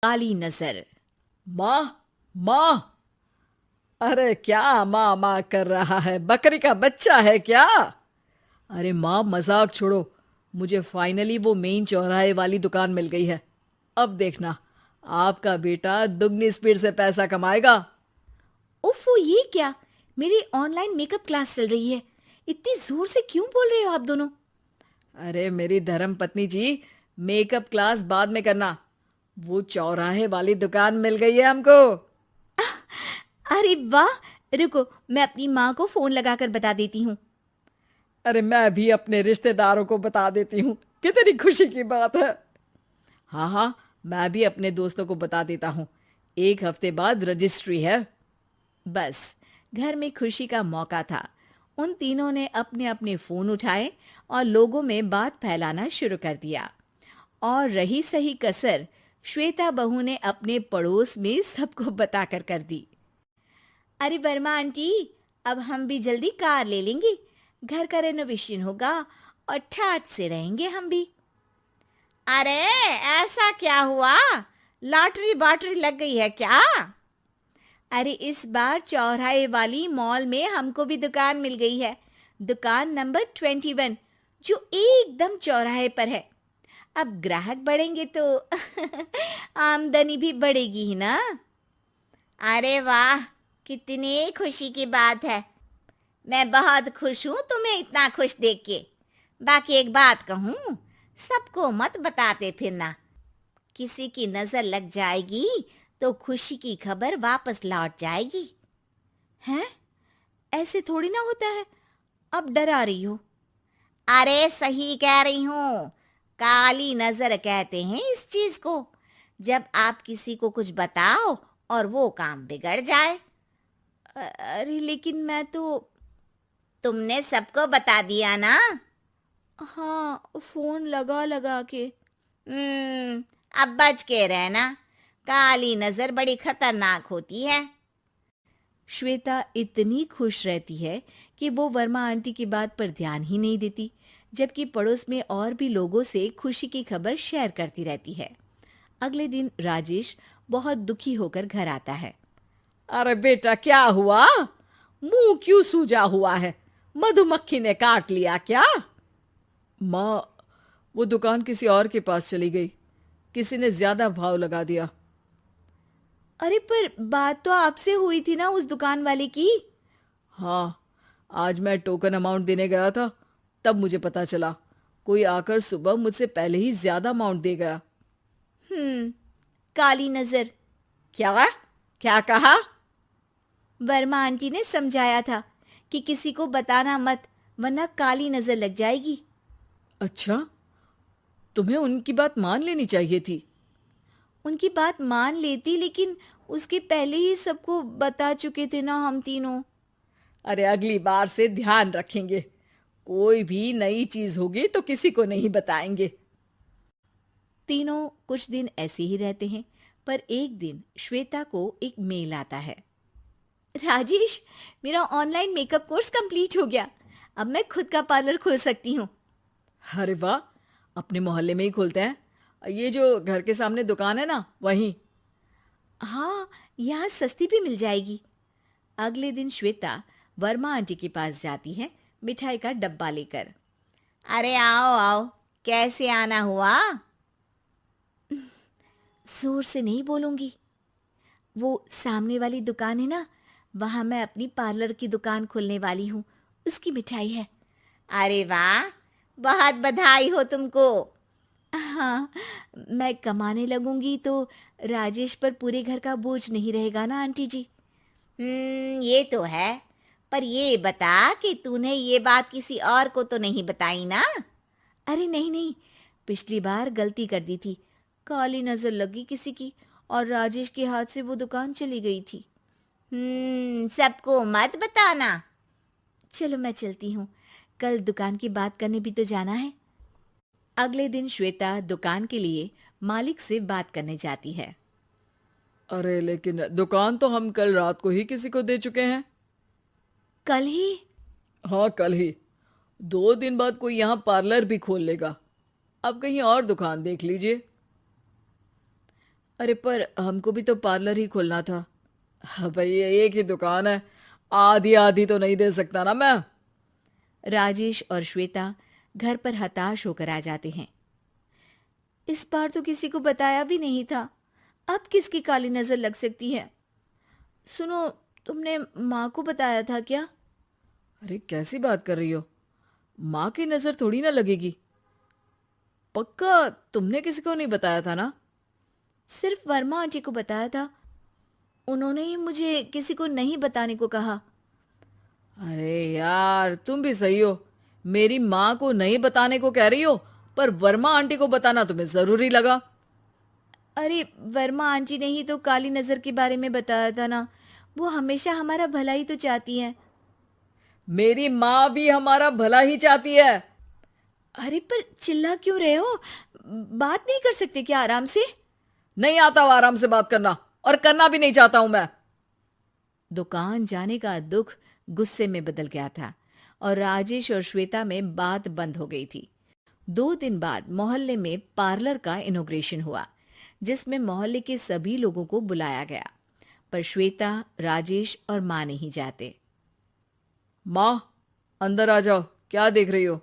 काली नजर। माँ, माँ। अरे क्या माँ माँ कर रहा है? बकरी का बच्चा है क्या? अरे माँ, मजाक छोड़ो। मुझे फाइनली वो मेन चौराहे वाली दुकान मिल गई है। अब देखना, आपका बेटा दुगनी स्पीड से पैसा कमाएगा। उफ़, ये क्या? मेरी ऑनलाइन मेकअप क्लास चल रही है। इतनी जोर से क्यों बोल रहे हो आप दोनों? अरे मेरी धर्म पत्नी जी, मेकअप क्लास बाद में करना। वो चौराहे वाली दुकान मिल गई है हमको। अरे वाह! रुको, मैं अपनी माँ को फोन लगाकर बता देती हूँ। अरे मैं भी अपने रिश्तेदारों को बता देती हूँ। कितनी खुशी की बात है। हाँ हाँ, मैं भी अपने दोस्तों को बता देता हूँ। 1 हफ्ते बाद रजिस्ट्री है। बस, घर में खुशी का मौका था। उन तीनों ने अपने अपने फोन उठाए और लोगों में बात फैलाना शुरू कर दिया। और रही सही कसर, श्वेता बहू ने अपने पड़ोस में सबको बताकर कर दी। अरे वर्मा आंटी, अब हम भी जल्दी कार ले लेंगे। घर का रेनोवेशन होगा और ठाट से रहेंगे हम भी। अरे, ऐसा क्या हुआ? लॉटरी बाटरी लग गई है क्या? अरे, इस बार चौराहे वाली मॉल में हमको भी दुकान मिल गई है। दुकान नंबर 21, जो एकदम चौराहे पर है। अब ग्राहक बढ़ेंगे तो आमदनी भी बढ़ेगी ही ना। अरे वाह, कितनी खुशी की बात है। मैं बहुत खुश हूँ तुम्हें इतना खुश देख के। बाकी एक बात कहूँ, सबको मत बताते फिरना। किसी की नजर लग जाएगी तो खुशी की खबर वापस लौट जाएगी। हैं? ऐसे थोड़ी ना होता है। अब डरा रही हो। अरे सही कह रही हूँ। काली नजर कहते हैं इस चीज को, जब आप किसी को कुछ बताओ और वो काम बिगड़ जाए। अरे लेकिन मैं तो। तुमने सबको बता दिया ना? हाँ, फोन लगा लगा के। अब बच के रहना। काली नजर बड़ी खतरनाक होती है। श्वेता इतनी खुश रहती है कि वो वर्मा आंटी की बात पर ध्यान ही नहीं देती, जबकि पड़ोस में और भी लोगों से खुशी की खबर शेयर करती रहती है। अगले दिन राजेश बहुत दुखी होकर घर आता है। अरे बेटा, क्या हुआ? मुंह क्यों सूजा हुआ है? मधुमक्खी ने काट लिया क्या? माँ, वो दुकान किसी और के पास चली गई। किसी ने ज्यादा भाव लगा दिया। अरे पर बात तो आपसे हुई थी ना उस दुकान वाले की। हाँ, आज मैं टोकन अमाउंट देने गया था, तब मुझे पता चला। कोई आकर सुबह मुझसे पहले ही ज्यादा अमाउंट दे गया। काली नजर। क्या? क्या कहा? वर्मा आंटी ने समझाया था कि किसी को बताना मत, वरना काली नजर लग जाएगी। अच्छा, तुम्हें उनकी बात मान लेनी चाहिए थी। उनकी बात मान लेती, लेकिन उसके पहले ही सबको बता चुके थे ना हम तीनों। अरे अगली बार से ध्यान रखेंगे। कोई भी नई चीज होगी तो किसी को नहीं बताएंगे। तीनों कुछ दिन ऐसे ही रहते हैं, पर एक दिन श्वेता को एक मेल आता है। राजेश, मेरा ऑनलाइन मेकअप कोर्स कंप्लीट हो गया। अब मैं खुद का पार्लर खोल सकती हूँ। अरे वाह, अपने मोहल्ले में ही खोलते हैं। ये जो घर के सामने दुकान है ना, वहीं। हाँ, यहाँ सस्ती भी मिल जाएगी। अगले दिन श्वेता वर्मा आंटी के पास जाती है, मिठाई का डब्बा लेकर। अरे आओ आओ, कैसे आना हुआ? जोर से नहीं बोलूंगी। वो सामने वाली दुकान है ना, वहां मैं अपनी पार्लर की दुकान खोलने वाली हूँ। उसकी मिठाई है। अरे वाह, बहुत बधाई हो तुमको। हाँ, मैं कमाने लगूंगी तो राजेश पर पूरे घर का बोझ नहीं रहेगा ना आंटी जी। ये तो है। पर ये बता कि तूने ये बात किसी और को तो नहीं बताई ना? अरे नहीं नहीं, पिछली बार गलती कर दी थी। काली नजर लगी किसी की और राजेश के हाथ से वो दुकान चली गई थी। सबको मत बताना। चलो मैं चलती हूँ, कल दुकान की बात करने भी तो जाना है। अगले दिन श्वेता दुकान के लिए मालिक से बात करने जाती है। अरे लेकिन दुकान तो हम कल रात को ही किसी को दे चुके हैं। कल ही? हाँ, कल ही। 2 दिन बाद कोई यहाँ पार्लर भी खोल लेगा। अब कहीं और दुकान देख लीजिए। अरे पर हमको भी तो पार्लर ही खोलना था। हाँ भाई, एक ही दुकान है, आधी आधी तो नहीं दे सकता ना मैं। राजेश और श्वेता घर पर हताश होकर आ जाते हैं। इस बार तो किसी को बताया भी नहीं था, अब किसकी काली नजर लग सकती है। सुनो, तुमने माँ को बताया था क्या? अरे कैसी बात कर रही हो, माँ की नजर थोड़ी ना लगेगी। पक्का तुमने किसी को नहीं बताया था ना? सिर्फ वर्मा आंटी को बताया था, उन्होंने ही मुझे किसी को नहीं बताने को कहा। अरे यार, तुम भी सही हो, मेरी माँ को नहीं बताने को कह रही हो, पर वर्मा आंटी को बताना तुम्हें जरूरी लगा। अरे वर्मा आंटी ने ही तो काली नजर के बारे में बताया था ना, वो हमेशा हमारा भला ही तो चाहती है। मेरी माँ भी हमारा भला ही चाहती है। अरे पर चिल्ला क्यों रहे हो? बात नहीं कर सकते क्या आराम से? नहीं आता वो आराम से बात करना, और करना भी नहीं चाहता हूं मैं। दुकान जाने का दुख गुस्से में बदल गया था और राजेश और श्वेता में बात बंद हो गई थी। 2 दिन बाद मोहल्ले में पार्लर का इनॉग्रेशन हुआ, जिसमें मोहल्ले के सभी लोगों को बुलाया गया, पर श्वेता, राजेश और माँ नहीं जाते। माँ, अंदर आ जाओ, क्या देख रही हो?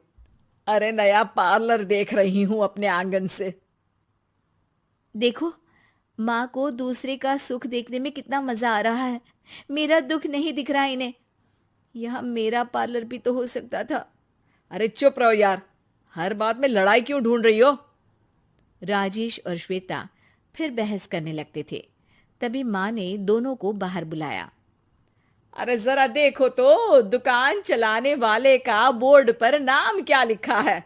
अरे नया पार्लर देख रही हूं अपने आंगन से। देखो, माँ को दूसरे का सुख देखने में कितना मजा आ रहा है, मेरा दुख नहीं दिख रहा इन्हें। यह मेरा पार्लर भी तो हो सकता था। अरे चुप रहो यार, हर बात में लड़ाई क्यों ढूंढ रही हो? राजेश और श्वेता फिर बहस करने लगते थे। तभी माँ ने दोनों को बाहर बुलाया। अरे जरा देखो तो, दुकान चलाने वाले का बोर्ड पर नाम क्या लिखा है?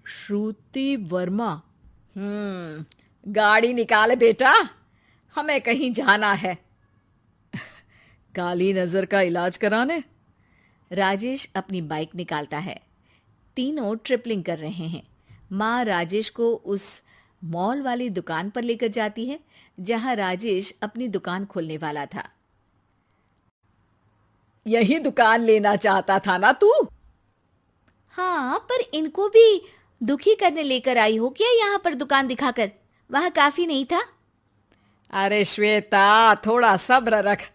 श्रुति वर्मा। गाड़ी निकाले बेटा, हमें कहीं जाना है। काली नजर का इलाज कराने? राजेश अपनी बाइक निकालता है। तीनों ट्रिपलिंग कर रहे हैं। माँ राजेश को उस मॉल वाली दुकान पर लेकर जाती है जहां राजेश अपनी दुकान खोलने वाला था। यही दुकान लेना चाहता था ना तू? हाँ, पर इनको भी दुखी करने लेकर आई हो क्या यहाँ पर दुकान दिखाकर? वहां काफी नहीं था? अरे श्वेता, थोड़ा सब्र रख,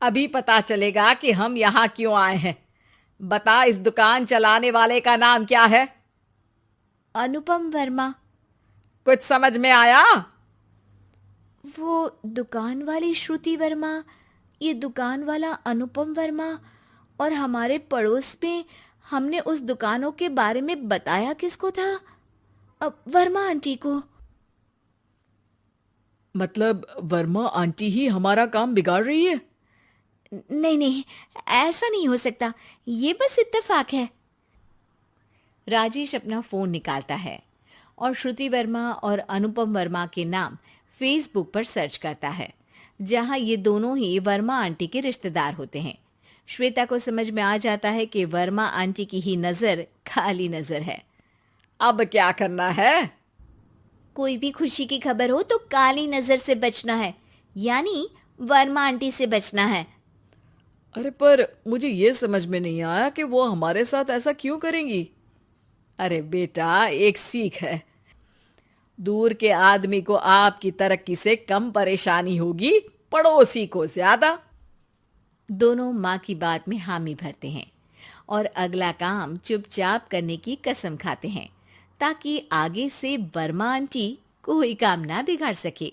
अभी पता चलेगा कि हम यहाँ क्यों आए हैं। बता, इस दुकान चलाने वाले का नाम क्या है? अनुपम वर्मा। कुछ समझ में आया? वो दुकान वाली श्रुति वर्मा, ये दुकान वाला अनुपम वर्मा, और हमारे पड़ोस में हमने उस दुकानों के बारे में बताया किसको था? अब वर्मा आंटी को। मतलब वर्मा आंटी ही हमारा काम बिगाड़ रही है? नहीं नहीं, ऐसा नहीं हो सकता, ये बस इत्तेफाक है। राजेश अपना फोन निकालता है और श्रुति वर्मा और अनुपम वर्मा के नाम फेसबुक पर सर्च करता है, जहां ये दोनों ही वर्मा आंटी के रिश्तेदार होते हैं। श्वेता को समझ में आ जाता है कि वर्मा आंटी की ही नजर काली नजर है। अब क्या करना है? कोई भी खुशी की खबर हो तो काली नजर से बचना है, यानी वर्मा आंटी से बचना है। अरे पर मुझे ये समझ में नहीं आया कि वो हमारे साथ ऐसा क्यों करेंगी। अरे बेटा, एक सीख है, दूर के आदमी को आपकी तरक्की से कम परेशानी होगी, पड़ोसी को ज्यादा। दोनों माँ की बात में हामी भरते हैं और अगला काम चुपचाप करने की कसम खाते हैं, ताकि आगे से वर्मा आंटी कोई काम ना बिगाड़ सके।